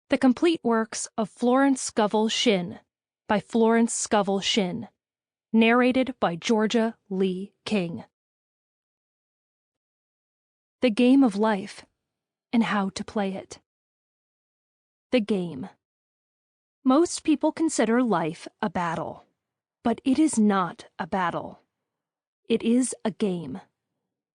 The Complete Works of Florence Scovel Shinn by Florence Scovel Shinn. Narrated by Georgia Lee King. The Game of Life and How to Play It. The game. Most people consider life a battle, but it is not a battle. It is a game.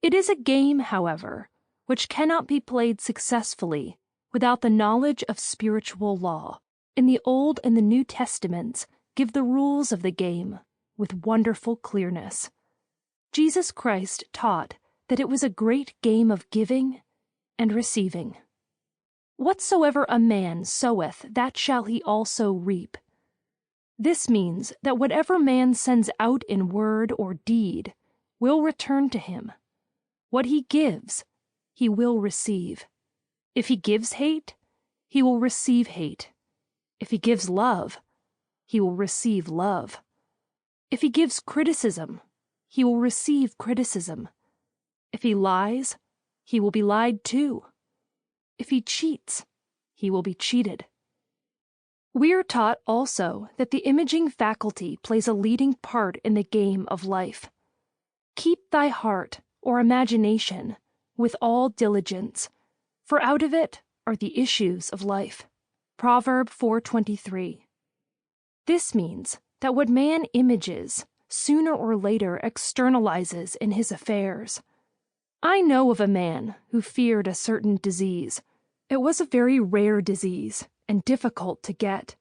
It is a game, however, which cannot be played successfully without the knowledge of spiritual law. In the Old and the New Testaments give the rules of the game with wonderful clearness. Jesus Christ taught that it was a great game of giving and receiving. Whatsoever a man soweth, that shall he also reap. This means that whatever man sends out in word or deed will return to him. What he gives, he will receive. If he gives hate, he will receive hate. If he gives love, he will receive love. If he gives criticism, he will receive criticism. If he lies, he will be lied to. If he cheats, he will be cheated. We are taught also that the imaging faculty plays a leading part in the game of life. Keep thy heart, or imagination, with all diligence, for out of it are the issues of life. Proverb 4:23. This means that what man images, sooner or later externalizes in his affairs. I know of a man who feared a certain disease. It was a very rare disease and difficult to get,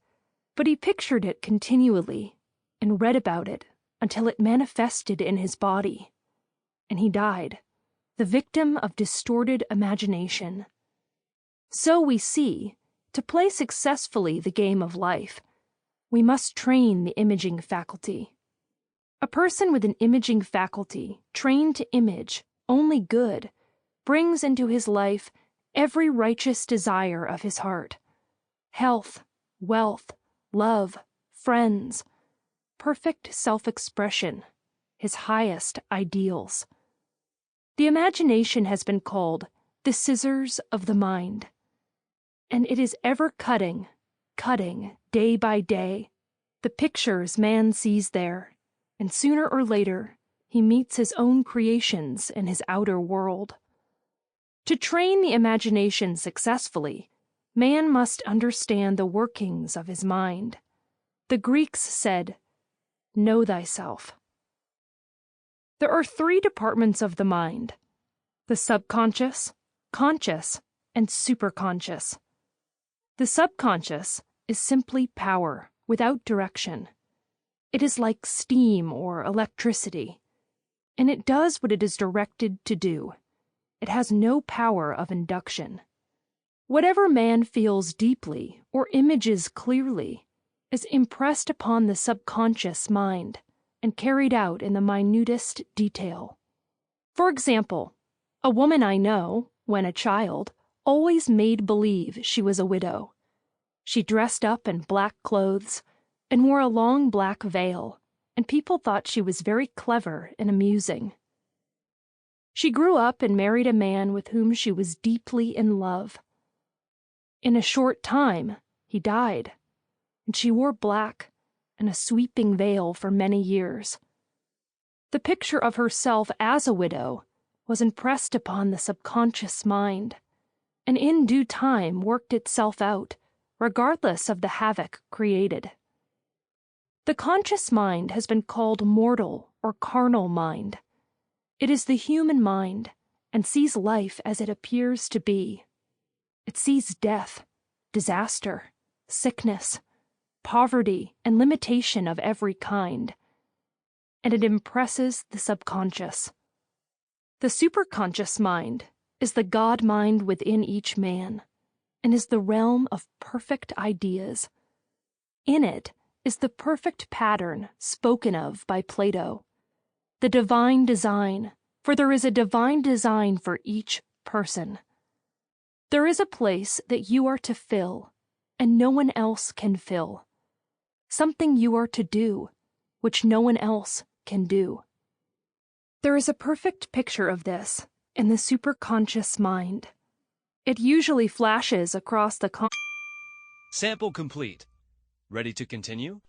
but he pictured it continually and read about it until it manifested in his body, and he died, the victim of distorted imagination. So we see, to play successfully the game of life, we must train the imaging faculty. A person with an imaging faculty, trained to image only good, brings into his life every righteous desire of his heart: health, wealth, love, friends, perfect self-expression, his highest ideals. The imagination has been called the scissors of the mind, and it is ever cutting, day by day, the pictures man sees there, and sooner or later he meets his own creations in his outer world. To train the imagination successfully, man must understand the workings of his mind. The Greeks said, "Know thyself." There are three departments of the mind: the subconscious, conscious, and superconscious. The subconscious is simply power without direction. It is like steam or electricity, and it does what it is directed to do. It has no power of induction. Whatever man feels deeply or images clearly is impressed upon the subconscious mind and carried out in the minutest detail. For example, a woman I know, when a child, always made believe she was a widow. She dressed up in black clothes and wore a long black veil, and people thought she was very clever and amusing. She grew up and married a man with whom she was deeply in love. In a short time, he died, and she wore black and a sweeping veil for many years. The picture of herself as a widow was impressed upon the subconscious mind, and in due time worked itself out, regardless of the havoc created. The conscious mind has been called mortal or carnal mind. It is the human mind, and sees life as it appears to be. It sees death, disaster, sickness, poverty, and limitation of every kind, and it impresses the subconscious. The superconscious mind is the God mind within each man, and is the realm of perfect ideas. In it is the perfect pattern spoken of by Plato, the divine design, for there is a divine design for each person. There is a place that you are to fill, and no one else can fill. Something you are to do, which no one else can do. There is a perfect picture of this in the superconscious mind. It usually flashes across the Sample complete. Ready to continue?